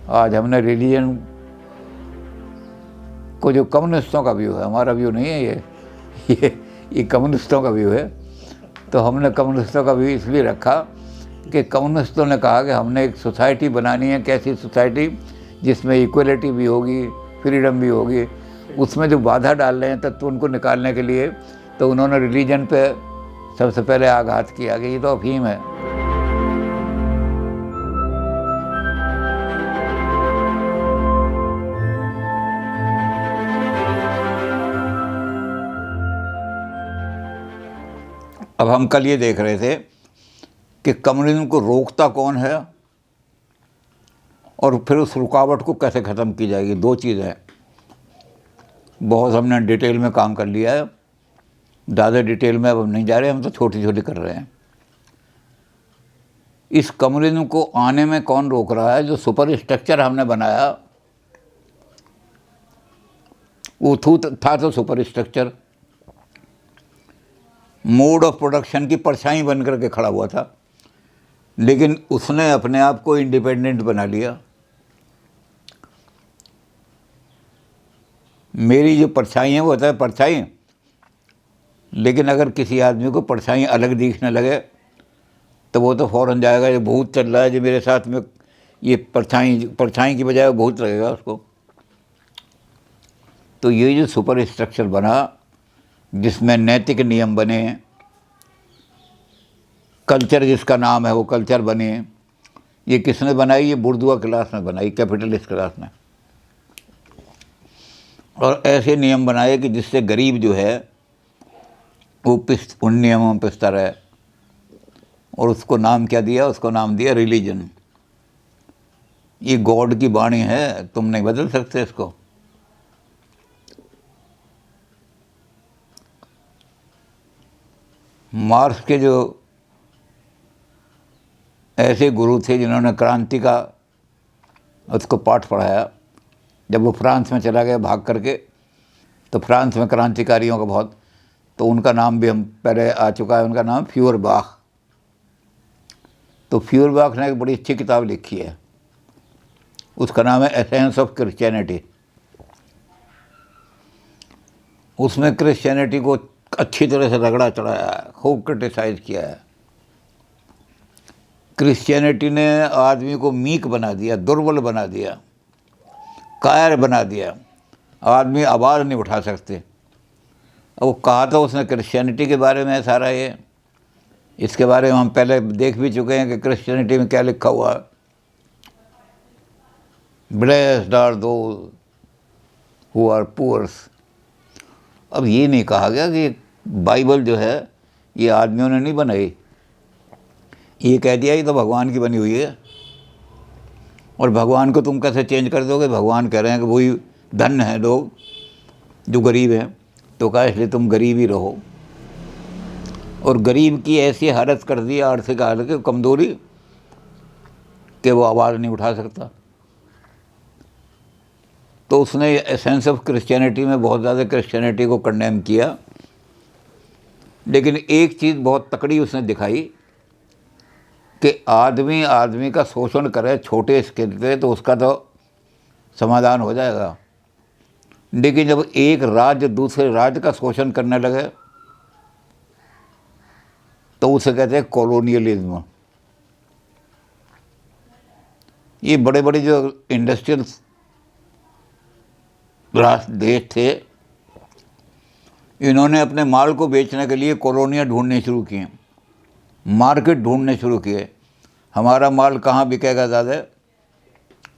आज हमने रिलीजन को, जो कम्युनिस्टों का व्यू है, हमारा व्यू नहीं है ये कम्युनिस्टों का व्यू है, तो हमने कम्युनिस्टों का व्यू इसलिए रखा कि कम्युनिस्टों ने कहा कि हमने एक सोसाइटी बनानी है, कैसी सोसाइटी जिसमें इक्वलिटी भी होगी, फ्रीडम भी होगी। उसमें जो बाधा डाल रहे हैं तत्व, उनको निकालने के लिए तो उन्होंने रिलीजन पे सबसे पहले आघात किया कि ये तो अफीम है। अब हम कल ये देख रहे थे कि कम्युनिज्म को रोकता कौन है और फिर उस रुकावट को कैसे ख़त्म की जाएगी। दो चीज़ें हैं। बहुत हमने डिटेल में काम कर लिया है, ज़्यादा डिटेल में अब हम नहीं जा रहे, हम तो छोटी छोटी कर रहे हैं। इस कम्युनिज्म को आने में कौन रोक रहा है? जो सुपर स्ट्रक्चर हमने बनाया वो था तो super structure mode of production की परछाई बन करके खड़ा हुआ था, लेकिन उसने अपने आप को इंडिपेंडेंट बना लिया। मेरी जो परछाई है वो होता है परछाई, लेकिन अगर किसी आदमी को परछाई अलग दिखने लगे तो वो तो फ़ौरन जाएगा, ये भूत चल रहा है जो मेरे साथ में, ये परछाई की बजाय भूत लगेगा उसको। तो ये जो सुपर स्ट्रक्चर बना, जिसमें नैतिक नियम बने, कल्चर जिसका नाम है वो कल्चर बने, ये किसने बनाई? ये बुर्जुआ क्लास ने बनाई, कैपिटलिस्ट क्लास ने। और ऐसे नियम बनाए कि जिससे गरीब जो है वो उन नियमों में पिसता रहे। और उसको नाम क्या दिया? उसको नाम दिया रिलीजन। ये गॉड की वाणी है, तुम नहीं बदल सकते इसको। मार्क्स के जो ऐसे गुरु थे जिन्होंने क्रांति का उसको पाठ पढ़ाया, जब वो फ्रांस में चला गया भाग करके, तो फ्रांस में क्रांतिकारियों का बहुत, तो उनका नाम भी हम पहले आ चुका है, उनका नाम फ्यूरबाख। तो फ्यूरबाख ने एक बड़ी अच्छी किताब लिखी है, उसका नाम है एसेंस ऑफ क्रिश्चियनिटी। उसमें क्रिश्चियनिटी को अच्छी तरह से रगड़ा चढ़ाया है, खूब क्रिटिसाइज किया है। क्रिश्चियनिटी ने आदमी को मीक बना दिया, दुर्बल बना दिया, कायर बना दिया, आदमी आवाज़ नहीं उठा सकते। अब वो कहा था उसने क्रिश्चियनिटी के बारे में सारा ये, इसके बारे में हम पहले देख भी चुके हैं कि क्रिश्चियनिटी में क्या लिखा हुआ है। Blessed are those who are poors. अब ये नहीं कहा गया कि बाइबल जो है ये आदमियों ने नहीं बनाई, ये कह दिया ये तो भगवान की बनी हुई है। और भगवान को तुम कैसे चेंज कर दोगे? भगवान कह रहे हैं कि वही धन्य हैं लोग जो गरीब हैं, तो कहा इसलिए तुम गरीब ही रहो। और गरीब की ऐसी हालत कर दी, आर्थिक हालत की कमज़ोरी, कि वो आवाज़ नहीं उठा सकता। तो उसने एसेंस ऑफ क्रिश्चियनिटी में बहुत ज़्यादा क्रिश्चियनिटी को कंडेम किया। लेकिन एक चीज़ बहुत तकड़ी उसने दिखाई कि आदमी आदमी का शोषण करे छोटे स्केल पे तो उसका तो समाधान हो जाएगा, लेकिन जब एक राज्य दूसरे राज्य का शोषण करने लगे तो उसे कहते हैं कॉलोनियलिज्म। ये बड़े बड़े जो इंडस्ट्रियल राष्ट्र देश थे, इन्होंने अपने माल को बेचने के लिए कॉलोनियाँ ढूंढने शुरू किए, मार्केट ढूंढने शुरू किए। हमारा माल कहाँ बिकेगा ज़्यादा,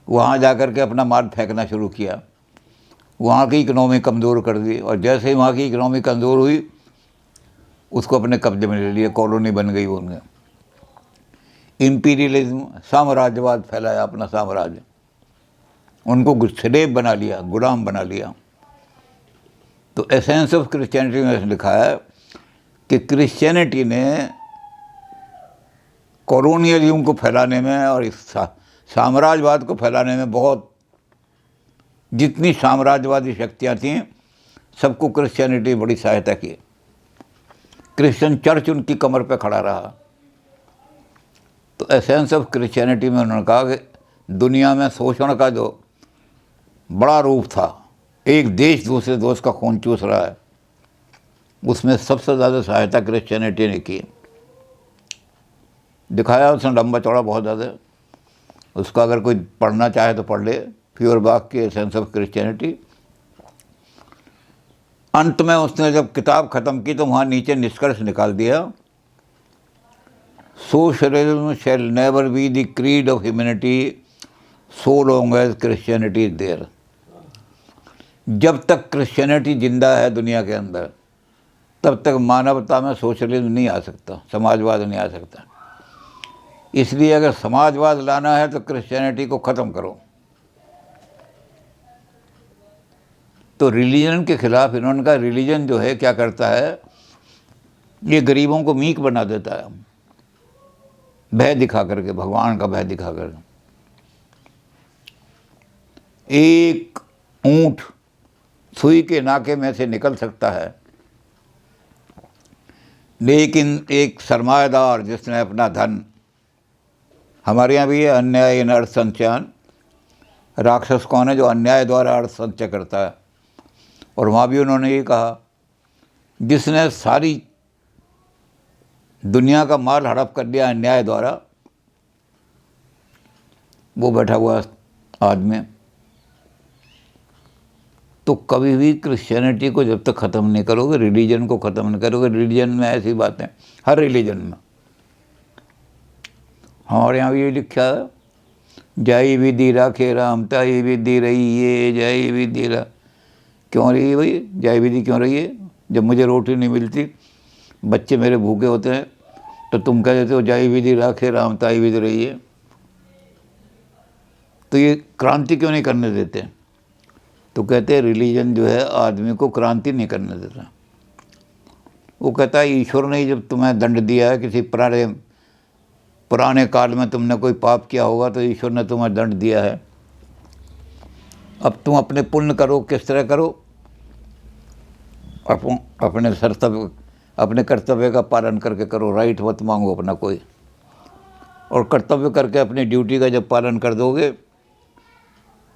वहाँ जा कर के अपना माल फेंकना शुरू किया। वहाँ की इकनॉमी कमज़ोर कर दी, और जैसे ही वहाँ की इकनॉमी कमज़ोर हुई उसको अपने कब्जे में ले लिया, कॉलोनी बन गई उनके। इम्पीरियलिज्म, साम्राज्यवाद फैलाया अपना साम्राज्य, उनको स्लेव बना लिया, गुलाम बना लिया। तो एसेंस ऑफ क्रिश्चियनिटी में लिखा है कि क्रिश्चियनिटी ने कॉलोनियलिज्म को फैलाने में और इस साम्राज्यवाद को फैलाने में बहुत, जितनी साम्राज्यवादी शक्तियाँ थीं सबको क्रिश्चियनिटी बड़ी सहायता की। क्रिश्चियन चर्च उनकी कमर पे खड़ा रहा। तो एसेंस ऑफ क्रिश्चियनिटी में उन्होंने कहा कि दुनिया में शोषण का जो बड़ा रूप था, एक देश दूसरे देश का खून चूस रहा है, उसमें सबसे ज़्यादा सहायता क्रिश्चियनिटी ने की। दिखाया उसने लंबा चौड़ा बहुत ज़्यादा, उसका अगर कोई पढ़ना चाहे तो पढ़ ले, फ्यूरबाख की एसेंस ऑफ क्रिश्चियनिटी। अंत में उसने जब किताब ख़त्म की तो वहाँ नीचे निष्कर्ष निकाल दिया, socialism shall never be the creed of humanity so long as Christianity is there. जब तक क्रिश्चियनिटी जिंदा है दुनिया के अंदर, तब तक मानवता में सोशलिज्म नहीं आ सकता, समाजवाद नहीं आ सकता। इसलिए अगर समाजवाद लाना है तो क्रिश्चियनिटी को ख़त्म करो। तो रिलीजन के खिलाफ इन्होंने कहा, रिलीजन जो है क्या करता है, ये गरीबों को मीक बना देता है, भय दिखा करके, भगवान का भय दिखा करके। एक ऊंट सुई के नाके में से निकल सकता है, लेकिन एक सरमाएदार जिसने अपना धन, हमारे यहाँ भी ये अन्याय इन अर्थ संचयन, राक्षस कौन है जो अन्याय द्वारा अर्थ संचय करता है, और वहाँ भी उन्होंने ये कहा, जिसने सारी दुनिया का माल हड़प कर लिया अन्याय द्वारा, वो बैठा हुआ आदमी। तो कभी भी क्रिश्चियनिटी को जब तक ख़त्म नहीं करोगे, रिलीजन को ख़त्म नहीं करोगे, रिलीजन में ऐसी बातें, हर रिलीजन में, हमारे यहाँ भी ये लिखा है, जय विधि राखे राम ताई विधि रही है, जय विधि रा। क्यों रही है भाई जय विधि, क्यों रही है? जब मुझे रोटी नहीं मिलती, बच्चे मेरे भूखे होते हैं, तो तुम कह देते हो जय विधि राखे राम ताई विधि रही है। तो ये क्रांति क्यों नहीं करने देते? तो कहते हैं रिलीजन जो है आदमी को क्रांति नहीं करने देता। वो कहता है ईश्वर ने जब तुम्हें दंड दिया है, किसी पुराने काल में तुमने कोई पाप किया होगा तो ईश्वर ने तुम्हें दंड दिया है, अब तुम अपने पुण्य करो। किस तरह करो? अपने कर्तव्य का पालन करके करो, राइट मत मांगो अपना कोई, और कर्तव्य करके अपनी ड्यूटी का जब पालन कर दोगे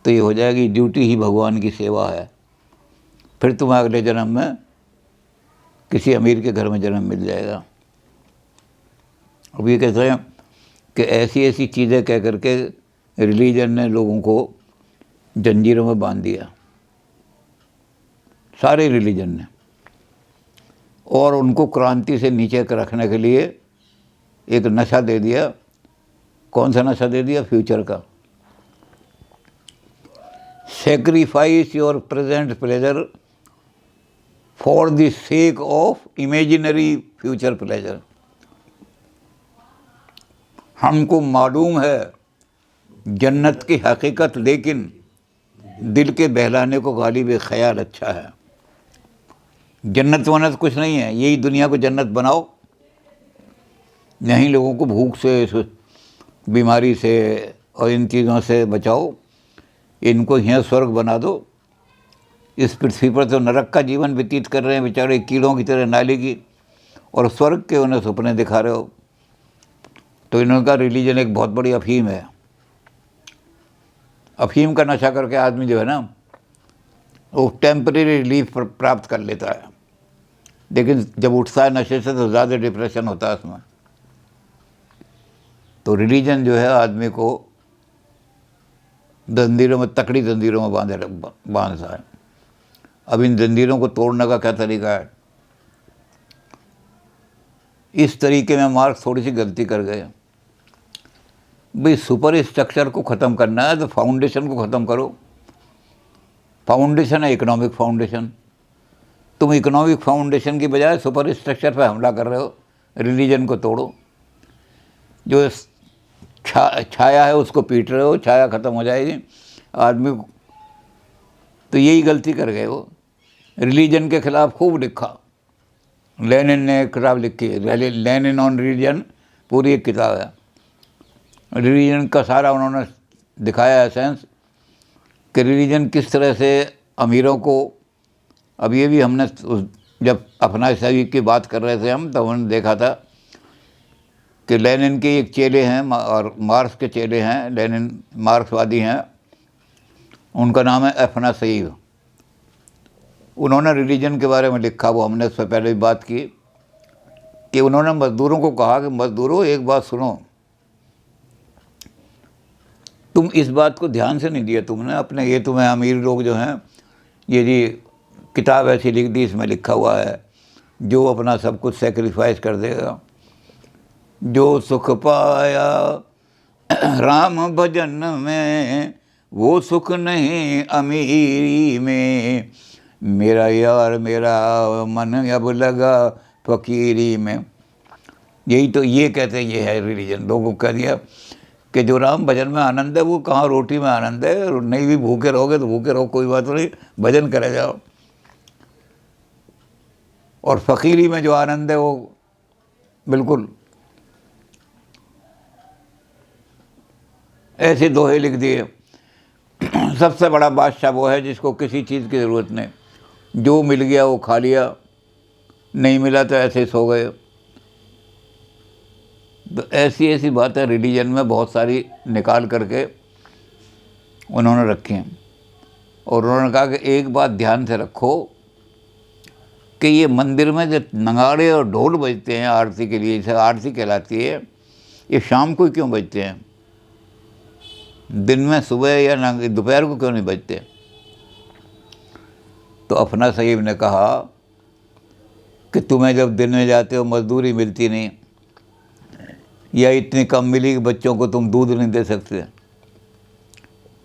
तो ये हो जाएगी, ड्यूटी ही भगवान की सेवा है। फिर तुम्हें अगले जन्म में किसी अमीर के घर में जन्म मिल जाएगा। अब ये कहते हैं कि ऐसी ऐसी चीज़ें कह करके रिलीजन ने लोगों को जंजीरों में बांध दिया, सारे रिलीजन ने, और उनको क्रांति से नीचे रखने के लिए एक नशा दे दिया। कौन सा नशा दे दिया? फ्यूचर का। Sacrifice your present pleasure for the sake of imaginary future pleasure. हमको मालूम है जन्नत की हकीकत, लेकिन दिल के बहलाने को गालिब ख्याल अच्छा है। जन्नत वन्नत कुछ नहीं है, यही दुनिया को जन्नत बनाओ, यहीं लोगों को भूख से, बीमारी से और इन चीज़ों से बचाओ, इनको यहाँ स्वर्ग बना दो। इस पृथ्वी पर तो नरक का जीवन व्यतीत कर रहे हैं बेचारे, कीड़ों की तरह नाली की, और स्वर्ग के उन्हें सपने दिखा रहे हो। तो इन्होंने कहा रिलीजन एक बहुत बड़ी अफीम है। अफीम का नशा करके आदमी जो है ना, वो टेम्परेरी रिलीफ प्राप्त कर लेता है, लेकिन जब उठता है नशे से तो ज़्यादा डिप्रेशन होता है उसमें। तो रिलीजन जो है आदमी को जंजीरों में, तकड़ी जंजीरों में बांधता है। अब इन जंजीरों को तोड़ने का क्या तरीका है? इस तरीके में मार्क्स थोड़ी सी गलती कर गए। भाई सुपर स्ट्रक्चर को ख़त्म करना है तो फाउंडेशन को ख़त्म करो। फाउंडेशन है इकोनॉमिक फाउंडेशन, तुम इकोनॉमिक फाउंडेशन की बजाय सुपर स्ट्रक्चर पर हमला कर रहे हो। रिलीजन को तोड़ो, जो छाया है उसको पीट रहे हो, छाया ख़त्म हो जाएगी आदमी को। तो यही गलती कर गए वो। रिलीजन के ख़िलाफ़ खूब लिखा, लेनिन ने किताब लिखी है, लेनिन ऑन रिलीजन, पूरी एक किताब है। रिलीजन का सारा उन्होंने दिखाया एसेंस कि रिलीजन किस तरह से अमीरों को, अब ये भी हमने जब अपना सही की बात कर रहे थे हम, तब हमने देखा था कि लेनिन के एक चेले हैं और मार्क्स के चेले हैं, लेनिन मार्क्सवादी हैं, उनका नाम है अफनासईव। उन्होंने रिलीजन के बारे में लिखा, वो हमने उससे पहले भी बात की, कि उन्होंने मज़दूरों को कहा कि मज़दूरों एक बात सुनो, तुम इस बात को ध्यान से नहीं दिया तुमने अपने, ये तुम्हें अमीर लोग जो हैं, ये जी किताब ऐसी लिख दी, इसमें लिखा हुआ है जो अपना सब कुछ सेक्रीफाइस कर देगा, जो सुख पाया राम भजन में वो सुख नहीं अमीरी में, मेरा यार मेरा मन अब लगा फकीरी में। यही तो ये कहते हैं, ये है रिलीजन। लोगों को कह दिया कि जो राम भजन में आनंद है वो कहाँ रोटी में आनंद है, नहीं भी भूखे रहोगे तो भूखे रहो, कोई बात नहीं, भजन करे जाओ। और फ़कीरी में जो आनंद है वो बिल्कुल ऐसे दोहे लिख दिए। सबसे बड़ा बादशाह वो है जिसको किसी चीज़ की ज़रूरत नहीं, जो मिल गया वो खा लिया, नहीं मिला तो ऐसे सो गए। तो ऐसी ऐसी बातें रिलीजन में बहुत सारी निकाल करके उन्होंने रखी हैं। और उन्होंने कहा कि एक बात ध्यान से रखो कि ये मंदिर में जो नगाड़े और ढोल बजते हैं आरती के लिए, इसे आरती कहलाती है, ये शाम को क्यों बजते हैं, दिन में सुबह या दोपहर को क्यों नहीं बजते? तो अफनासईव ने कहा कि तुम्हें जब दिन में जाते हो मजदूरी मिलती नहीं, या इतनी कम मिली कि बच्चों को तुम दूध नहीं दे सकते,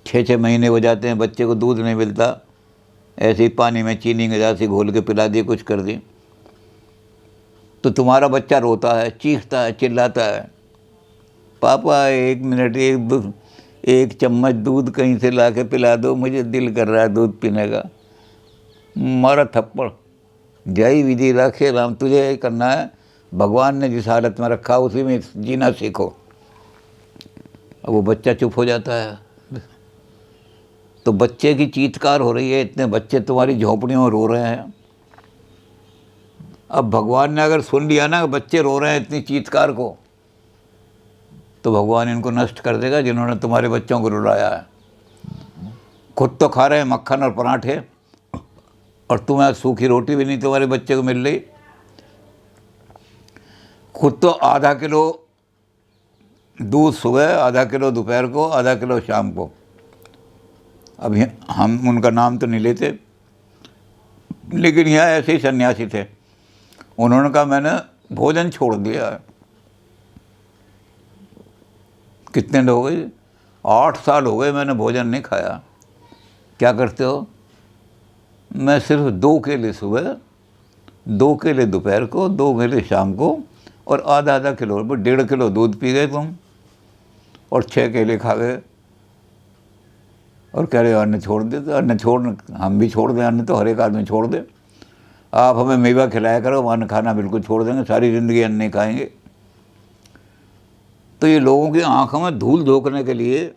6-6 महीने हो जाते हैं बच्चे को दूध नहीं मिलता, ऐसे ही पानी में चीनी गजासी घोल के पिला दी, कुछ कर दी, तो तुम्हारा बच्चा रोता है, चीखता है, चिल्लाता है, पापा 1 मिनट एक चम्मच दूध कहीं से ला के पिला दो, मुझे दिल कर रहा है दूध पीने का। मारा थप्पड़, जय विधि रखे राम, तुझे करना है, भगवान ने जिस हालत में रखा उसी में जीना सीखो। अब वो बच्चा चुप हो जाता है। तो बच्चे की चीत्कार हो रही है, इतने बच्चे तुम्हारी झोपड़ियों में रो रहे हैं। अब भगवान ने अगर सुन लिया ना बच्चे रो रहे हैं इतनी चीत्कार को, तो भगवान इनको नष्ट कर देगा जिन्होंने तुम्हारे बच्चों को रुलाया है। खुद तो खा रहे हैं मक्खन और पराठे, और तुम्हें सूखी रोटी भी नहीं तुम्हारे बच्चे को मिल रही। खुद तो आधा किलो दूध सुबह, आधा किलो दोपहर को, आधा किलो शाम को। अब हम उनका नाम तो नहीं लेते, लेकिन यहाँ ऐसे ही सन्यासी थे, उन्होंने कहा मैंने भोजन छोड़ दिया है। कितने लोग हो गए? 8 साल हो गए मैंने भोजन नहीं खाया। क्या करते हो? मैं सिर्फ 2 केले सुबह, 2 केले दोपहर को, 2 केले शाम को, और आधा किलो 1.5 किलो दूध पी गए तुम, और 6 केले खा गए, और कह रहे अन्न छोड़ दे। तो अन्न छोड़, हम भी छोड़ दें अन्न, तो हर एक आदमी छोड़ दे। आप हमें मेवा खिलाया करो, हम अन्न खाना बिल्कुल छोड़ देंगे, सारी ज़िंदगी अन्न नहीं खाएंगे। तो ये लोगों की आँखों में धूल झोंकने के लिए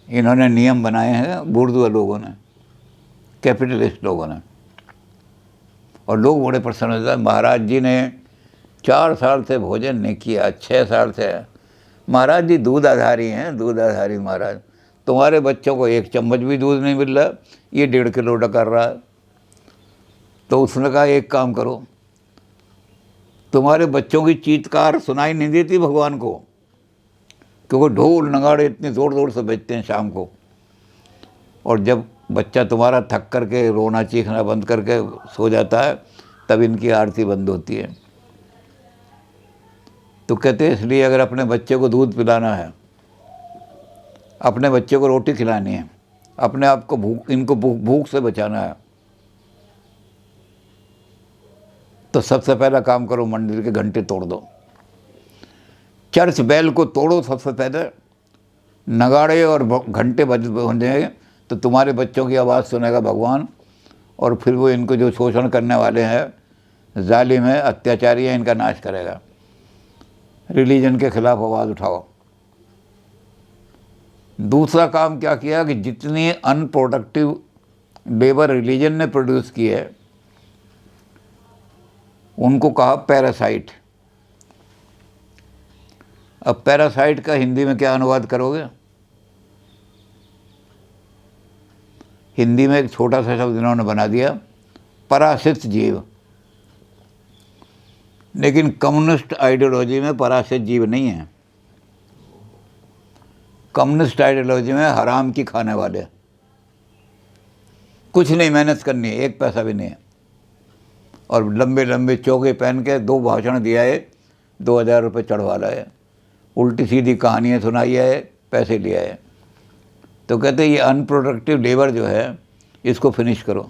इन्होंने नियम बनाए हैं बुर्जुआ लोगों ने, कैपिटलिस्ट लोगों ने। और लोग बड़े प्रसन्न होते हैं। महाराज जी ने 4 साल से भोजन नहीं किया, 6 साल से। महाराज जी दूध आधारी हैं, दूध आधारी महाराज। तुम्हारे बच्चों को 1 चम्मच भी दूध नहीं मिल रहा, ये 1.5 किलो कर रहा है। तो उसने कहा एक काम करो, तुम्हारे बच्चों की चीत्कार सुनाई नहीं देती भगवान को, क्योंकि ढोल नगाड़े इतने ज़ोर ज़ोर से बजते हैं शाम को। और जब बच्चा तुम्हारा थक करके रोना चीखना बंद करके सो जाता है, तब इनकी आरती बंद होती है। तो कहते हैं इसलिए अगर अपने बच्चे को दूध पिलाना है, अपने बच्चे को रोटी खिलानी है, अपने आप को इनको भूख से बचाना है, तो सबसे पहला काम करो, मंदिर के घंटे तोड़ दो, चर्च बेल को तोड़ो। सबसे पहले नगाड़े और घंटे बजेंगे तो तुम्हारे बच्चों की आवाज़ सुनेगा भगवान, और फिर वो इनको जो शोषण करने वाले हैं, जालिम है, अत्याचारी है, इनका नाश करेगा। रिलीजन के खिलाफ आवाज़ उठाओ। दूसरा काम क्या किया कि जितनी अनप्रोडक्टिव लेबर रिलीजन ने प्रोड्यूस की है, उनको कहा पैरासाइट। अब पैरासाइट का हिंदी में क्या अनुवाद करोगे? हिंदी में एक छोटा सा शब्द इन्होंने बना दिया, परासित जीव। लेकिन कम्युनिस्ट आइडियोलॉजी में परासित जीव नहीं है। कम्युनिस्ट आइडियोलॉजी में हराम की खाने वाले, कुछ नहीं मेहनत करनी है, एक पैसा भी नहीं है, और लंबे लंबे चोगे पहन के 2 भाषण दिया है, 2000 रुपये चढ़वा लाए, उल्टी सीधी कहानियाँ सुनाई है, पैसे लिया है। तो कहते ये अनप्रोडक्टिव लेबर जो है इसको फिनिश करो।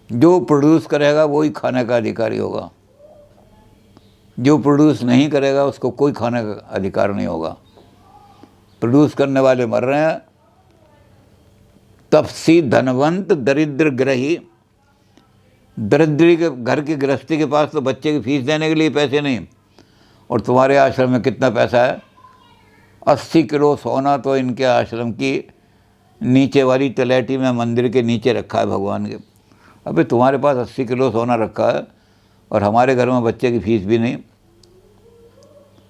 जो प्रोड्यूस करेगा वही खाने का अधिकारी होगा, जो प्रोड्यूस नहीं करेगा उसको कोई खाने का अधिकार नहीं होगा। प्रोड्यूस करने वाले मर रहे हैं, तपसी धनवंत दरिद्र ग्रही। दरिद्री के घर की गृहस्थी के पास तो बच्चे की फीस देने के लिए पैसे नहीं, और तुम्हारे आश्रम में कितना पैसा है? 80 किलो सोना तो इनके आश्रम की नीचे वाली तलैटी में मंदिर के नीचे रखा है भगवान के। अबे तुम्हारे पास 80 किलो सोना रखा है और हमारे घर में बच्चे की फीस भी नहीं,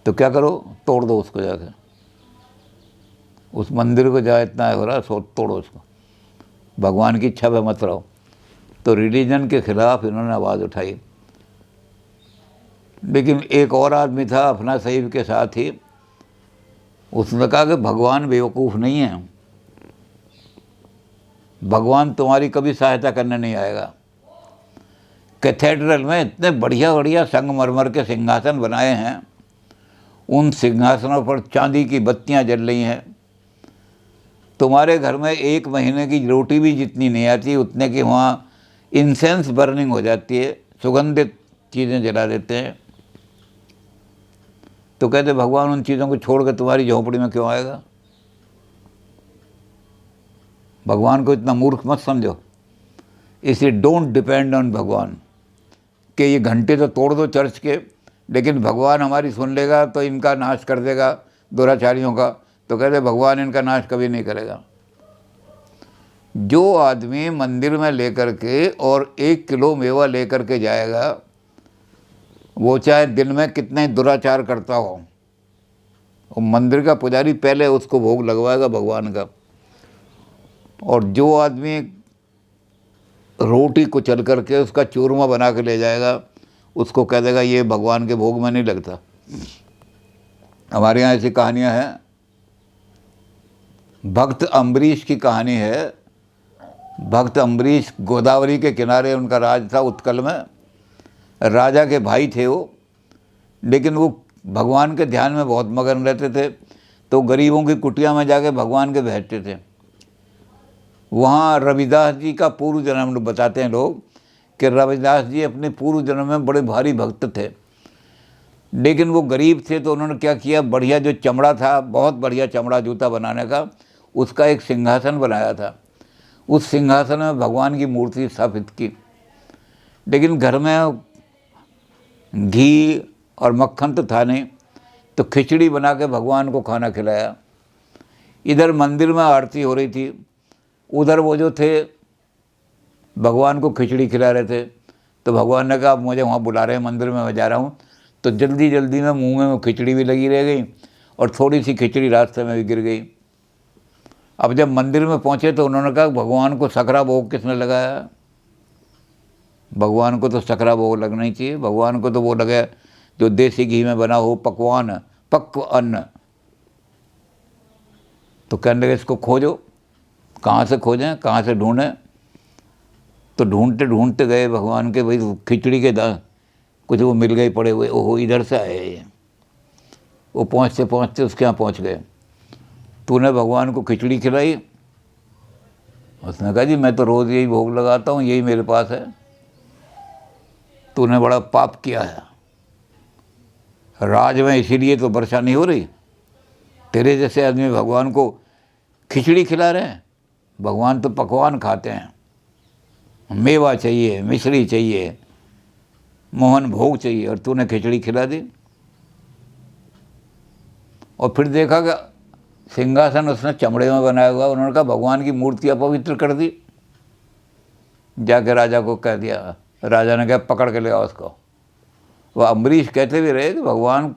तो क्या करो? तोड़ दो उसको जाके, उस मंदिर को जहाँ इतना हो रहा है तोड़ो उसको, भगवान की इच्छा पे मत रहो। तो रिलीजन के खिलाफ इन्होंने आवाज़ उठाई। लेकिन एक और आदमी था अपना सहीब के साथ ही, उसने कहा कि भगवान बेवकूफ़ नहीं है, भगवान तुम्हारी कभी सहायता करने नहीं आएगा। कैथेड्रल में इतने बढ़िया बढ़िया संगमरमर के सिंहासन बनाए हैं, उन सिंहासनों पर चांदी की बत्तियां जल रही हैं। तुम्हारे घर में 1 महीने की रोटी भी जितनी नहीं आती उतने की वहाँ इंसेंस बर्निंग हो जाती है, सुगंधित चीज़ें जला देते हैं। तो कहते भगवान उन चीज़ों को छोड़ कर तुम्हारी झोंपड़ी में क्यों आएगा? भगवान को इतना मूर्ख मत समझो। इसलिए डोंट डिपेंड ऑन भगवान कि ये घंटे तो तोड़ दो चर्च के, लेकिन भगवान हमारी सुन लेगा तो इनका नाश कर देगा, दुराचारियों का। तो कहते भगवान इनका नाश कभी नहीं करेगा। जो आदमी मंदिर में लेकर के और 1 किलो मेवा लेकर के जाएगा, वो चाहे दिन में कितने दुराचार करता हो, वो मंदिर का पुजारी पहले उसको भोग लगवाएगा भगवान का। और जो आदमी रोटी कुचल करके उसका चूरमा बना के ले जाएगा, उसको कह देगा ये भगवान के भोग में नहीं लगता। हमारे यहाँ ऐसी कहानियाँ हैं। भक्त अम्बरीश की कहानी है। भक्त अम्बरीश गोदावरी के किनारे उनका राज था उत्कल में, राजा के भाई थे वो, लेकिन वो भगवान के ध्यान में बहुत मगन रहते थे। तो गरीबों की कुटिया में जाके भगवान के बैठते थे। वहाँ रविदास जी का पूर्व जन्म बताते हैं लोग कि रविदास जी अपने पूर्व जन्म में बड़े भारी भक्त थे, लेकिन वो गरीब थे। तो उन्होंने क्या किया, बढ़िया जो चमड़ा था, बहुत बढ़िया चमड़ा जूता बनाने का, उसका एक सिंहासन बनाया था। उस सिंहासन में भगवान की मूर्ति स्थापित की। लेकिन घर में घी और मक्खन तो था नहीं, तो खिचड़ी बना के भगवान को खाना खिलाया। इधर मंदिर में आरती हो रही थी, उधर वो जो थे भगवान को खिचड़ी खिला रहे थे। तो भगवान ने कहा मुझे वहाँ बुला रहे हैं मंदिर में, मैं जा रहा हूँ। तो जल्दी जल्दी में मुंह में वो खिचड़ी भी लगी रह गई और थोड़ी सी खिचड़ी रास्ते में भी गिर गई। अब जब मंदिर में पहुँचे तो उन्होंने कहा भगवान को सकरा भोग किसने लगाया? भगवान को तो सकरा भोग लगना ही चाहिए। भगवान को तो वो लगे जो देसी घी में बना हो पकवान, पक्व अन्न। तो कहने लगे इसको खोजो। कहाँ से खोजें, कहाँ से ढूंढें? तो ढूंढते ढूंढते गए भगवान के, भाई खिचड़ी के दान कुछ वो मिल गए पड़े हुए, ओहो इधर से आए ये। वो पहुँचते पहुँचते उसके यहाँ पहुँच गए। तूने भगवान को खिचड़ी खिलाई? उसने कहा जी मैं तो रोज़ यही भोग लगाता हूँ, यही मेरे पास है। तूने बड़ा पाप किया है। राज में इसीलिए तो वर्षा नहीं हो रही। तेरे जैसे आदमी भगवान को खिचड़ी खिला रहे हैं। भगवान तो पकवान खाते हैं, मेवा चाहिए, मिश्री चाहिए, मोहन भोग चाहिए, और तूने खिचड़ी खिला दी। और फिर देखा कि सिंहासन उसने चमड़े में बनाया हुआ। उन्होंने कहा भगवान की मूर्ति अपवित्र कर दी। जाके राजा को कह दिया। राजा ने कहा पकड़ के ले आओ उसको। वह अम्बरीश कहते भी रहे कि भगवान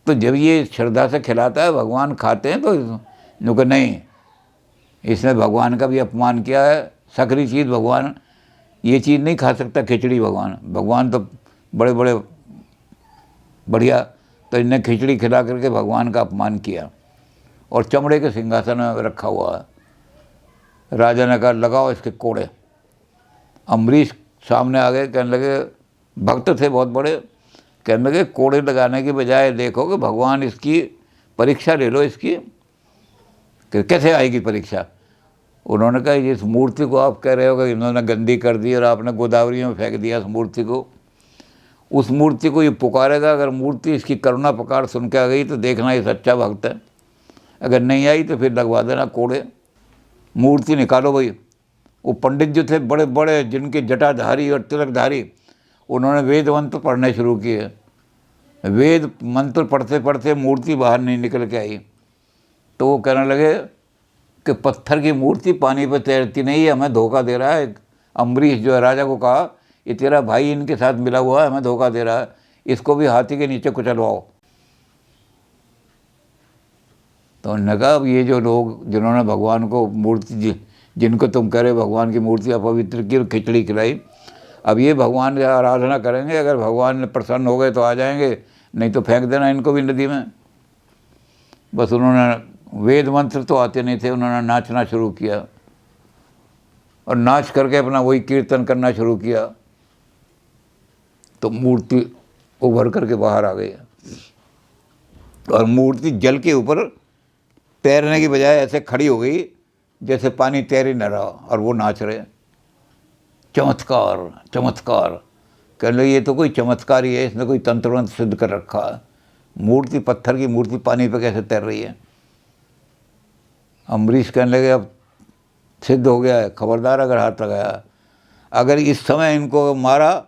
तो जब ये श्रद्धा से खिलाता है भगवान खाते हैं, तो इनको नहीं, इसने भगवान का भी अपमान किया है। सकरी चीज़ भगवान ये चीज़ नहीं खा सकता, खिचड़ी भगवान तो बड़े बड़े बढ़िया, तो इनने खिचड़ी खिला करके भगवान का अपमान किया और चमड़े के सिंहासन में रखा हुआ है। राजा ने कहा लगाओ इसके कोड़े। अम्बरीश सामने आ गए, कहने लगे, भक्त थे बहुत बड़े, कहने लगे कोड़े लगाने की बजाय देखो कि भगवान इसकी परीक्षा ले लो इसकी, कि कैसे आएगी परीक्षा। उन्होंने कहा इस मूर्ति को आप कह रहे हो कि इन्होंने गंदी कर दी और आपने गोदावरी में फेंक दिया उस मूर्ति को, उस मूर्ति को ये पुकारेगा, अगर मूर्ति इसकी करुणा पुकार सुन के आ गई तो देखना ये सच्चा भक्त है, अगर नहीं आई तो फिर लगवा देना कोड़े। मूर्ति निकालो भाई। वो पंडित जो थे बड़े बड़े, जिनके जटाधारी और तिलकधारी, उन्होंने वेद मंत्र पढ़ने शुरू किए। वेद मंत्र पढ़ते पढ़ते मूर्ति बाहर नहीं निकल के आई, तो वो कहने लगे कि पत्थर की मूर्ति पानी पर तैरती नहीं है, हमें धोखा दे रहा है। अम्बरीश जो है राजा को कहा, ये तेरा भाई इनके साथ मिला हुआ है, हमें धोखा दे रहा है, इसको भी हाथी के नीचे कुचलवाओ। तो उन्होंने कहा अब ये जो लोग जिन्होंने भगवान को मूर्ति, जिनको तुम कह रहे भगवान की मूर्ति अपवित्र की और खिचड़ी खिलाई, अब ये भगवान की आराधना करेंगे, अगर भगवान ने प्रसन्न हो गए तो आ जाएंगे, नहीं तो फेंक देना इनको भी नदी में। बस उन्होंने वेद मंत्र तो आते नहीं थे, उन्होंने नाचना शुरू किया और नाच करके अपना वही कीर्तन करना शुरू किया, तो मूर्ति उभर करके बाहर आ गई और मूर्ति जल के ऊपर तैरने की बजाय ऐसे खड़ी हो गई जैसे पानी तैर ही न रहा, और वो नाच रहे। चमत्कार चमत्कार, कह लो ये तो कोई चमत्कार ही है, इसने कोई तंत्र मंत्र सिद्ध कर रखा है। मूर्ति, पत्थर की मूर्ति पानी पे कैसे तैर रही है। अम्बरीश कहने लगे अब सिद्ध हो गया है, खबरदार अगर हाथ लगाया, अगर इस समय इनको मारा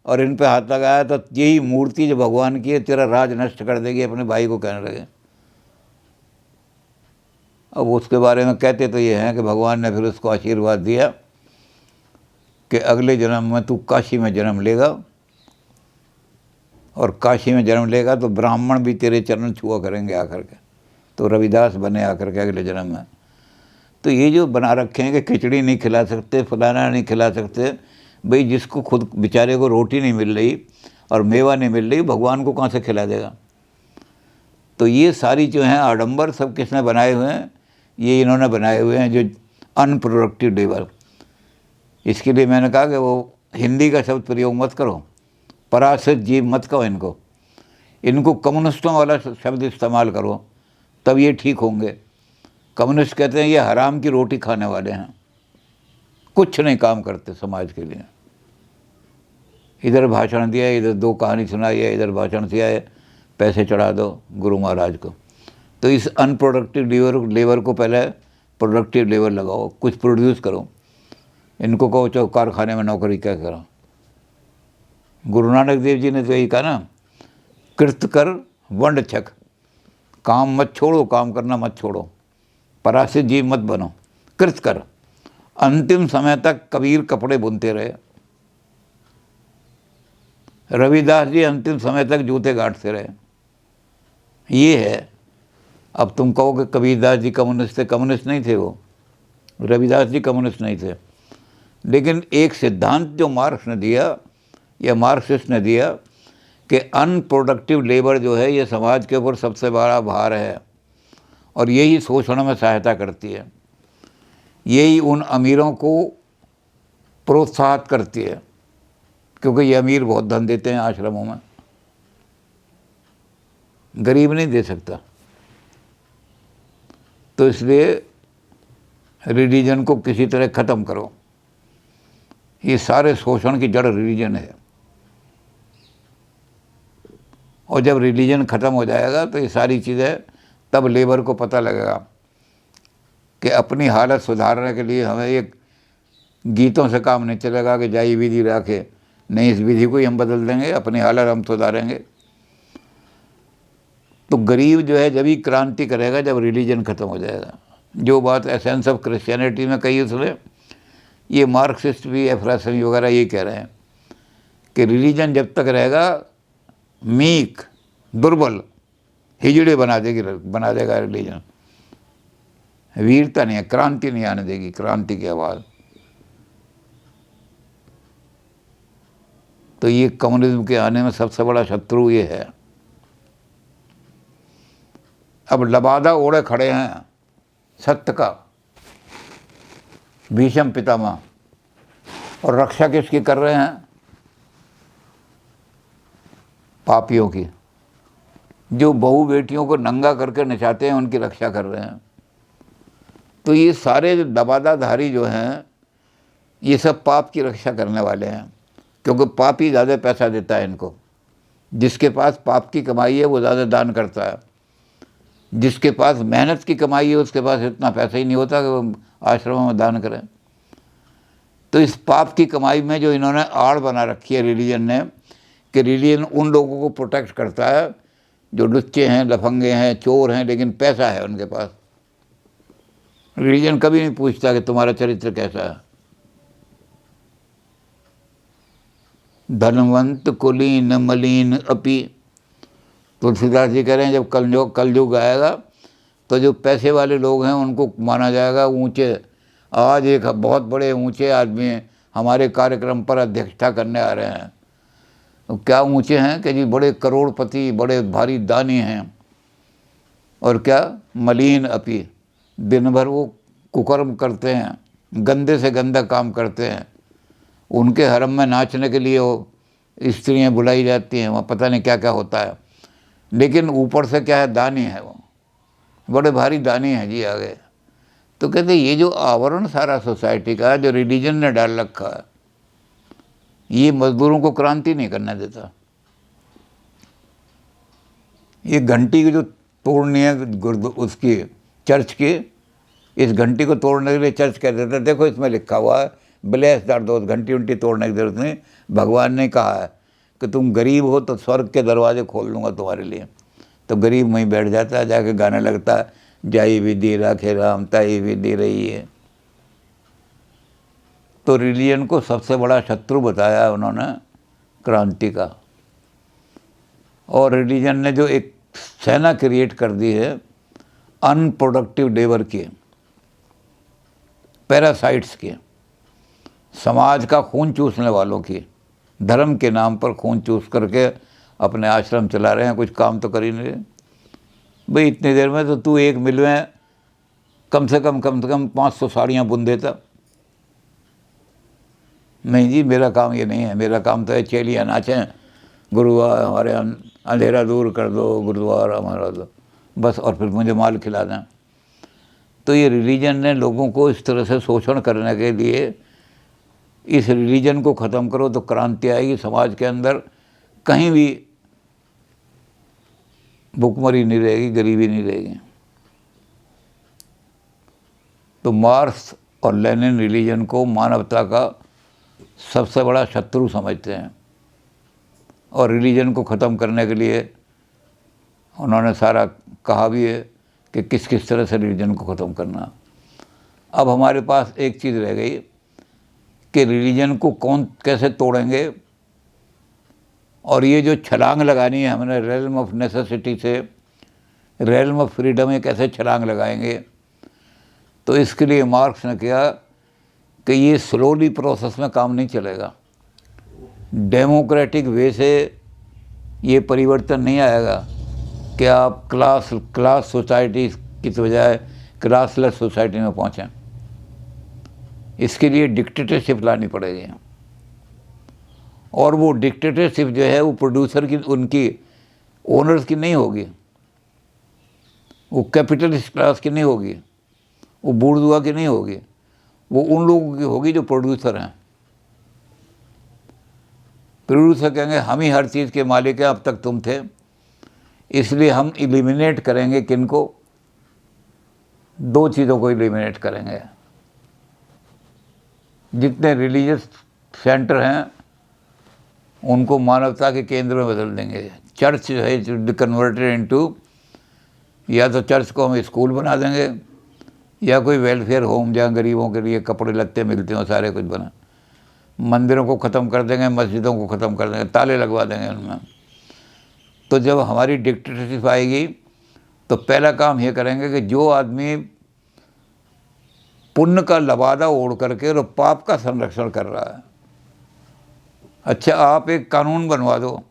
और इन पे हाथ लगाया तो यही मूर्ति जो भगवान की है तेरा राज नष्ट कर देगी, अपने भाई को कहने लगे। अब उसके बारे में कहते तो ये हैं कि भगवान ने फिर उसको आशीर्वाद दिया कि अगले जन्म में तू काशी में जन्म लेगा, और काशी में जन्म लेगा तो ब्राह्मण भी तेरे चरण छुआ करेंगे आकर के, तो रविदास बने आकर के अगले जन्म में। तो ये जो बना रखे हैं कि खिचड़ी नहीं खिला सकते, फलाना नहीं खिला सकते, भाई जिसको खुद बेचारे को रोटी नहीं मिल रही और मेवा नहीं मिल रही, भगवान को कहाँ से खिला देगा। तो ये सारी जो हैं आडंबर सब किसने बनाए हुए हैं, ये इन्होंने बनाए हुए हैं, जो अनप्रोडक्टिव लेबर। इसके लिए मैंने कहा कि वो हिंदी का शब्द प्रयोग मत करो, पराश्रित जीव मत कहो इनको, इनको कम्युनिस्टों वाला शब्द इस्तेमाल करो, तब ये ठीक होंगे। कम्युनिस्ट कहते हैं ये हराम की रोटी खाने वाले हैं, कुछ नहीं काम करते समाज के लिए। इधर भाषण दिया, इधर दो कहानी सुनाई है, इधर भाषण दिया है, पैसे चढ़ा दो गुरु महाराज को। तो इस अनप्रोडक्टिव लेबर को पहले प्रोडक्टिव लेबर लगाओ, कुछ प्रोड्यूस करो। इनको कहो चलो कारखाने में नौकरी क्या करो। गुरु नानक देव जी ने तो यही कहा ना, कृत कर वंड छक, काम मत छोड़ो, काम करना मत छोड़ो, पराश्रित जीव मत बनो, कृत कर। अंतिम समय तक कबीर कपड़े बुनते रहे, रविदास जी अंतिम समय तक जूते गांठते रहे। ये है। अब तुम कहो कि कबीरदास जी कम्युनिस्ट थे, कम्युनिस्ट नहीं थे वो, रविदास जी कम्युनिस्ट नहीं थे, लेकिन एक सिद्धांत जो मार्क्स ने दिया या मार्क्सिस्ट ने दिया कि अनप्रोडक्टिव लेबर जो है ये समाज के ऊपर सबसे बड़ा भार है और यही शोषण में सहायता करती है, यही उन अमीरों को प्रोत्साहित करती है, क्योंकि ये अमीर बहुत धन देते हैं आश्रमों में, गरीब नहीं दे सकता। तो इसलिए रिलीजन को किसी तरह ख़त्म करो। ये सारे शोषण की जड़ रिलीजन है, और जब रिलीजन ख़त्म हो जाएगा तो ये सारी चीज़ें, तब लेबर को पता लगेगा कि अपनी हालत सुधारने के लिए हमें एक गीतों से काम नहीं चलेगा कि जाई विधि राखे, नहीं, इस विधि को ही हम बदल देंगे, अपनी हालत हम सुधारेंगे। तो गरीब जो है जब ही क्रांति करेगा जब रिलीजन ख़त्म हो जाएगा। जो बात एसेंस ऑफ क्रिश्चियनिटी में कही उसने, ये मार्क्सिस्ट भी, एफ्रासमी वगैरह ये कह रहे हैं कि रिलीजन जब तक रहेगा मीक, दुर्बल, हिजड़े बना देगा रिलीजन। वीरता नहीं है, क्रांति नहीं आने देगी, क्रांति की आवाज़। तो ये कम्युनिज्म के आने में सबसे बड़ा शत्रु ये है। अब लबादा ओढ़े खड़े हैं सत्य का भीष्म पितामह, और रक्षा किसकी कर रहे हैं? पापियों की। जो बहू बेटियों को नंगा करके नचाते हैं उनकी रक्षा कर रहे हैं। तो ये सारे लबादाधारी जो हैं ये सब पाप की रक्षा करने वाले हैं, क्योंकि पाप ही ज़्यादा पैसा देता है इनको। जिसके पास पाप की कमाई है वो ज़्यादा दान करता है, जिसके पास मेहनत की कमाई है उसके पास इतना पैसा ही नहीं होता कि वो आश्रमों में दान करें। तो इस पाप की कमाई में जो इन्होंने आड़ बना रखी है रिलीजन ने, कि रिलीजन उन लोगों को प्रोटेक्ट करता है जो लुच्चे हैं, लफंगे हैं, चोर हैं, लेकिन पैसा है उनके पास। रिलीजन कभी नहीं पूछता कि तुम्हारा चरित्र कैसा है। धनवंत कुलीन मलिन अपी। तुलसीदास जी कह रहे हैं जब कलयुग आएगा तो जो पैसे वाले लोग हैं उनको माना जाएगा ऊंचे। आज एक बहुत बड़े ऊंचे आदमी हमारे कार्यक्रम पर अध्यक्षता करने आ रहे हैं। तो क्या ऊंचे हैं कि जी बड़े करोड़पति, बड़े भारी दानी हैं। और क्या मलिन अपी, दिन भर वो कुकर्म करते हैं, गंदे से गंदा काम करते हैं। उनके हरम में नाचने के लिए वो स्त्रियाँ बुलाई जाती हैं, वहाँ पता नहीं क्या क्या होता है, लेकिन ऊपर से क्या है, दानी है, वो बड़े भारी दानी हैं जी आगे। तो कहते ये जो आवरण सारा सोसाइटी का जो रिलीजन ने डाल रखा है, ये मजदूरों को क्रांति नहीं करने देता। ये घंटी की जो तोड़नी है उसकी चर्च की, इस घंटी को तोड़ने के लिए चर्च कह देता है देखो इसमें लिखा हुआ है ब्लेस दैट दोस्त, घंटी उंटी तोड़ने की जरूरत नहीं। भगवान ने कहा है कि तुम गरीब हो तो स्वर्ग के दरवाजे खोल दूंगा तुम्हारे लिए। तो गरीब वहीं बैठ जाता है, जाके गाने लगता है जाई विधि राखे राम ताई विधि रही है। तो रिलीजन को सबसे बड़ा शत्रु बताया है उन्होंने क्रांति का। और रिलीजन ने जो एक सेना क्रिएट कर दी है अनप्रोडक्टिव लेबर की, पैरासाइट्स की, समाज का खून चूसने वालों की, धर्म के नाम पर खून चूस करके अपने आश्रम चला रहे हैं, कुछ काम तो कर ही नहीं रहे। भाई इतनी देर में तो तू एक मिल में कम से कम 500 साड़ियाँ बुन देता। नहीं जी मेरा काम ये नहीं है, मेरा काम तो है चेलियाँ नाचें, गुरुवार हमारे अंधेरा दूर कर दो, गुरुद्वारा हमारा दो बस, और फिर मुझे माल खिला दें। तो ये रिलीजन ने लोगों को इस तरह से शोषण करने के लिए, इस रिलीजन को ख़त्म करो तो क्रांति आएगी समाज के अंदर, कहीं भी भूखमरी नहीं रहेगी, गरीबी नहीं रहेगी। तो मार्क्स और लेनिन रिलीजन को मानवता का सबसे बड़ा शत्रु समझते हैं, और रिलीजन को ख़त्म करने के लिए उन्होंने सारा कहा भी है कि किस किस तरह से रिलीजन को ख़त्म करना। अब हमारे पास एक चीज़ रह गई कि रिलीजन को कौन कैसे तोड़ेंगे, और ये जो छलांग लगानी है हमने रेलम ऑफ नेसेसिटी से रेलम ऑफ फ्रीडम में कैसे छलांग लगाएंगे। तो इसके लिए मार्क्स ने कहा कि ये स्लोली प्रोसेस में काम नहीं चलेगा, डेमोक्रेटिक वे से ये परिवर्तन नहीं आएगा कि आप क्लास सोसाइटी की बजाय क्लासलेस सोसाइटी में पहुँचें। इसके लिए डिक्टेटरशिप लानी पड़ेगी, और वो डिक्टेटरशिप जो है वो प्रोड्यूसर की, उनकी ओनर्स की नहीं होगी, वो कैपिटलिस्ट क्लास की नहीं होगी, वो बूर्जुआ की नहीं होगी, वो उन लोगों की होगी जो प्रोड्यूसर हैं। प्रोड्यूसर कहेंगे हम ही हर चीज़ के मालिक हैं, अब तक तुम थे, इसलिए हम एलिमिनेट करेंगे किनको, दो चीज़ों को एलिमिनेट करेंगे। जितने रिलीजियस सेंटर हैं उनको मानवता के केंद्र में बदल देंगे। चर्च जो है कन्वर्टेड इनटू, या तो चर्च को हम स्कूल बना देंगे, या कोई वेलफेयर होम जहाँ गरीबों के लिए कपड़े लत्ते मिलते हो, सारे कुछ बना। मंदिरों को ख़त्म कर देंगे, मस्जिदों को ख़त्म कर देंगे, ताले लगवा देंगे उनमें। तो जब हमारी डिक्टेटरशिप आएगी तो पहला काम ये करेंगे कि जो आदमी पुण्य का लबादा ओढ़ करके और पाप का संरक्षण कर रहा है, अच्छा आप एक कानून बनवा दो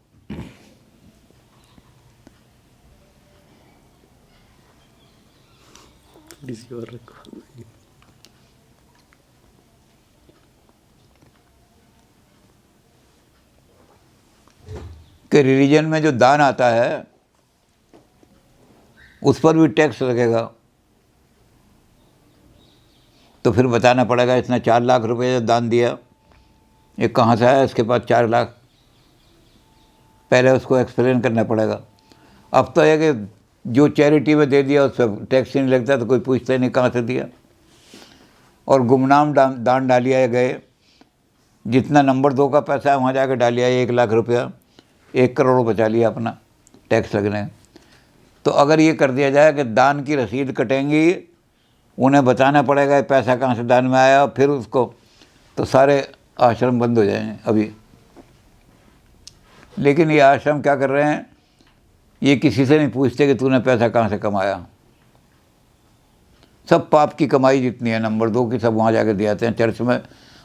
कि रिलीजन में जो दान आता है उस पर भी टैक्स लगेगा। तो फिर बताना पड़ेगा इसने 4 लाख रुपए दान दिया, ये कहाँ से आया, इसके पास 4 लाख, पहले उसको एक्सप्लेन करना पड़ेगा। अब तो है कि जो चैरिटी में दे दिया उस पर टैक्स नहीं लगता, तो कोई पूछता ही नहीं कहाँ से दिया। और गुमनाम दान डालिया गए, जितना नंबर 2 का पैसा है वहाँ जाकर डालिया 1 लाख रुपया, 1 करोड़ बचा लिया अपना टैक्स लगने। तो अगर ये कर दिया जाए कि दान की रसीद कटेंगी, उन्हें बताना पड़ेगा ये पैसा कहाँ से दान में आया, फिर उसको, तो सारे आश्रम बंद हो जाएंगे अभी। लेकिन ये आश्रम क्या कर रहे हैं, ये किसी से नहीं पूछते कि तूने पैसा कहाँ से कमाया। सब पाप की कमाई जितनी है नंबर 2 की, सब वहाँ जाके दे आते हैं चर्च में,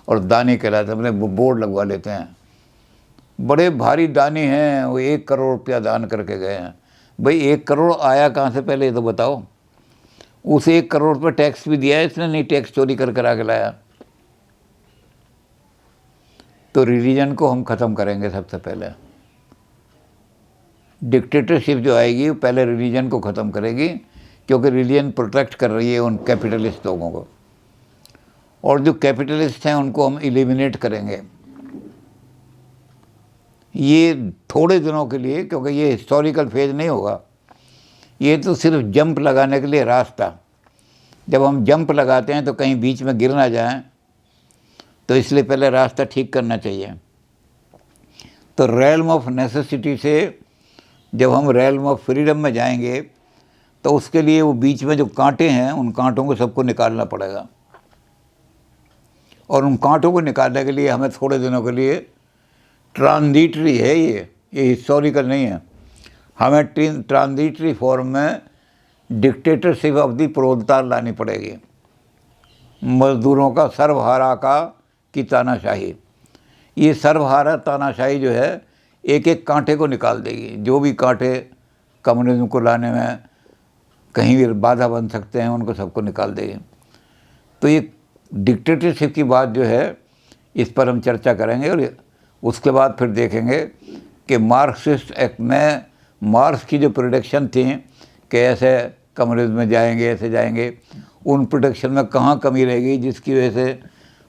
और दानी कहलाते हैं, अपने बोर्ड लगवा लेते हैं। बड़े भारी दानी हैं, वो 1 करोड़ रुपया दान करके गए हैं। भाई 1 करोड़ आया कहाँ से, पहले ये तो बताओ। उस 1 करोड़ पर टैक्स भी दिया है इसने, नहीं टैक्स चोरी कर करा के लाया। तो रिलीजन को हम ख़त्म करेंगे सबसे पहले। डिक्टेटरशिप जो आएगी वो पहले रिलीजन को ख़त्म करेगी, क्योंकि रिलीजन प्रोटेक्ट कर रही है उन कैपिटलिस्ट लोगों को, और जो कैपिटलिस्ट हैं उनको हम एलिमिनेट करेंगे। ये थोड़े दिनों के लिए, क्योंकि ये हिस्टोरिकल फेज नहीं होगा, ये तो सिर्फ जंप लगाने के लिए रास्ता। जब हम जंप लगाते हैं तो कहीं बीच में गिर ना जाएं, तो इसलिए पहले रास्ता ठीक करना चाहिए। तो रेल्म ऑफ नेसेसिटी से जब हम रेल्म ऑफ फ्रीडम में जाएंगे, तो उसके लिए वो बीच में जो कांटे हैं उन कांटों को सबको निकालना पड़ेगा। और उन कांटों को निकालने के लिए हमें थोड़े दिनों के लिए, ट्रांजिटरी है ये हिस्टोरिकल नहीं है, हमें ट्रांजिटरी फॉर्म में डिक्टेटरशिप ऑफ दी प्रोलतार लानी पड़ेगी। मजदूरों का सर्वहारा की तानाशाही, ये सर्वहारा तानाशाही जो है एक एक कांटे को निकाल देगी। जो भी कांटे कम्युनिज्म को लाने में कहीं भी बाधा बन सकते हैं उनको सबको निकाल देगी। तो ये डिक्टेटरशिप की बात जो है, इस पर हम चर्चा करेंगे, और उसके बाद फिर देखेंगे कि मार्क्सिस्ट एक्ट में मार्क्स की जो प्रोडिक्शन थी कि ऐसे कम्युनिज्म में जाएंगे, ऐसे जाएंगे, उन प्रोडिक्शन में कहाँ कमी रहेगी जिसकी वजह से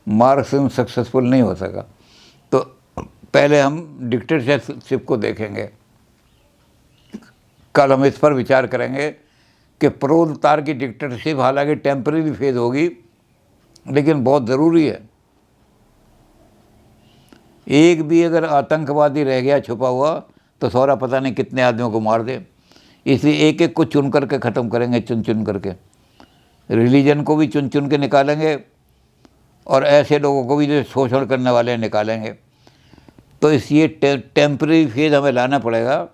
मार्क्सिज्म सक्सेसफुल नहीं हो सका। तो पहले हम डिक्टेटरशिप को देखेंगे। कल हम इस पर विचार करेंगे कि प्रोलतार की डिक्टेटरशिप हालांकि टेम्परेरी फेज होगी, लेकिन बहुत ज़रूरी है। एक भी अगर आतंकवादी रह गया छुपा हुआ तो सारा पता नहीं कितने आदमियों को मार दे। इसलिए एक एक को चुन करके ख़त्म करेंगे, चुन चुन करके। रिलीजन को भी चुन चुन के निकालेंगे, और ऐसे लोगों को भी जो शोषण करने वाले हैं निकालेंगे। तो इसलिए टेम्परेरी फेज हमें लाना पड़ेगा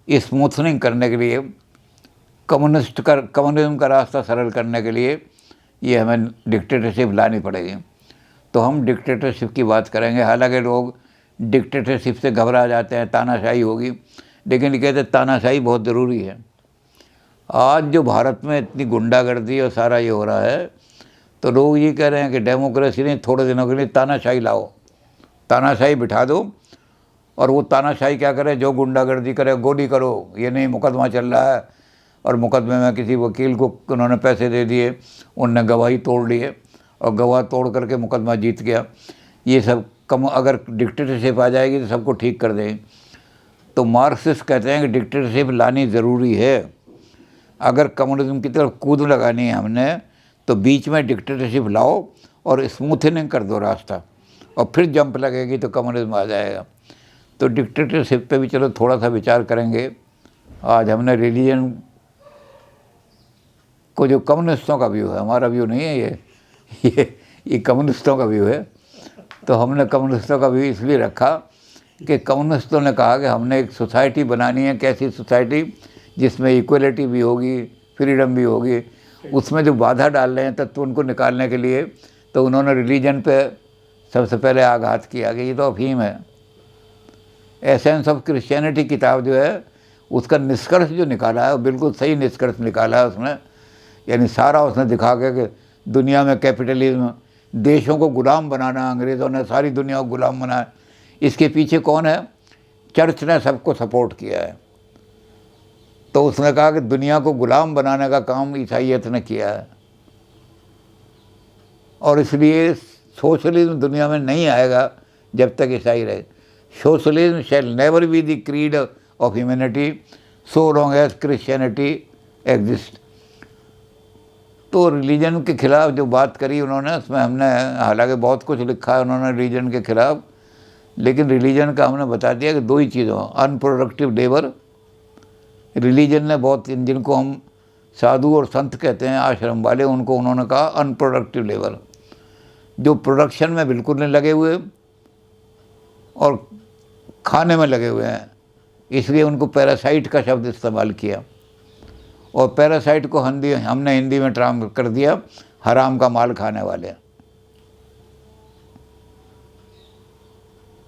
स्मूथनिंग करने के लिए, कम्युनिज्म का रास्ता सरल करने के लिए ये हमें डिक्टेटरशिप लानी पड़ेगी। तो हम डिक्टेटरशिप की बात करेंगे। हालांकि लोग डिक्टेटरशिप से घबरा जाते हैं, तानाशाही होगी, लेकिन ये कहते हैं तानाशाही बहुत ज़रूरी है। आज जो भारत में इतनी गुंडागर्दी और सारा ये हो रहा है, तो लोग ये कह रहे हैं कि डेमोक्रेसी नहीं, थोड़े दिनों के लिए तानाशाही लाओ, तानाशाही बिठा दो, और वो तानाशाही क्या करे, जो गुंडागर्दी करे गोली करो। ये नहीं मुकदमा चल रहा है और मुकदमे में किसी वकील को उन्होंने पैसे दे दिए, उनने गवाही तोड़ लिए और गवाह तोड़ करके मुकदमा जीत गया। ये सब अगर डिक्टेटरशिप आ जाएगी तो सबको ठीक कर देंगे। तो मार्क्सिस्ट कहते हैं कि डिक्टेटरशिप लानी ज़रूरी है। अगर कम्युनिज्म की तरफ कूद लगानी है हमने, तो बीच में डिक्टेटरशिप लाओ और स्मूथनिंग कर दो रास्ता, और फिर जंप लगेगी तो कम्युनिज्म आ जाएगा। तो डिक्टेटरशिप पे भी चलो थोड़ा सा विचार करेंगे। आज हमने रिलीजन को, जो कम्युनिस्टों का व्यू है, हमारा व्यू नहीं है ये कम्युनिस्टों का व्यू है, तो हमने कम्युनिस्टों का भी इसलिए रखा कि कम्युनिस्टों ने कहा कि हमने एक सोसाइटी बनानी है, कैसी सोसाइटी जिसमें इक्वलिटी भी होगी, फ्रीडम भी होगी। उसमें जो बाधा डाल रहे हैं तत्व उनको निकालने के लिए, तो उन्होंने रिलीजन पे सबसे पहले आघात किया कि ये तो अफीम है। एसेंस ऑफ क्रिश्चियनिटी किताब जो है उसका निष्कर्ष जो निकाला है वो बिल्कुल सही निष्कर्ष निकाला है उसने। यानी सारा उसने दिखा के कि दुनिया में कैपिटलिज्म, देशों को गुलाम बनाना, अंग्रेज़ों ने सारी दुनिया को गुलाम बनाया, इसके पीछे कौन है? चर्च ने सबको सपोर्ट किया है। तो उसने कहा कि दुनिया को गुलाम बनाने का काम ईसाइयत ने किया है, और इसलिए सोशलिज्म दुनिया में नहीं आएगा जब तक ईसाई रहे। Socialism shall never be the creed of humanity so long as Christianity exist. तो रिलीजन के खिलाफ जो बात करी उन्होंने, उसमें हमने हालांकि बहुत कुछ लिखा है उन्होंने रिलीजन के खिलाफ, लेकिन रिलीजन का हमने बता दिया कि दो ही चीज़ों, अनप्रोडक्टिव लेबर। रिलीजन ने बहुत, जिनको हम साधु और संत कहते हैं, आश्रम वाले, उनको उन्होंने कहा अनप्रोडक्टिव लेबर, जो प्रोडक्शन में बिल्कुल नहीं लगे हुए और खाने में लगे हुए हैं, इसलिए उनको पैरासाइट का शब्द इस्तेमाल किया। और पैरासाइट को हमने हिंदी में ट्रांसलेट कर दिया हराम का माल खाने वाले।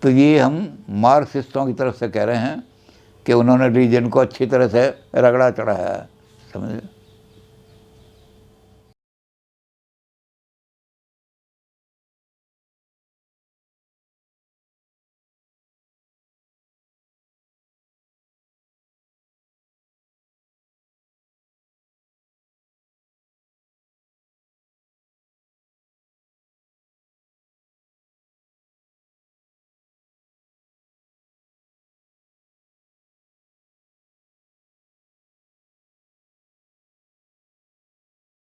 तो ये हम मार्क्सिस्टों की तरफ से कह रहे हैं कि उन्होंने रिलीजन को अच्छी तरह से रगड़ा चढ़ाया है, समझे।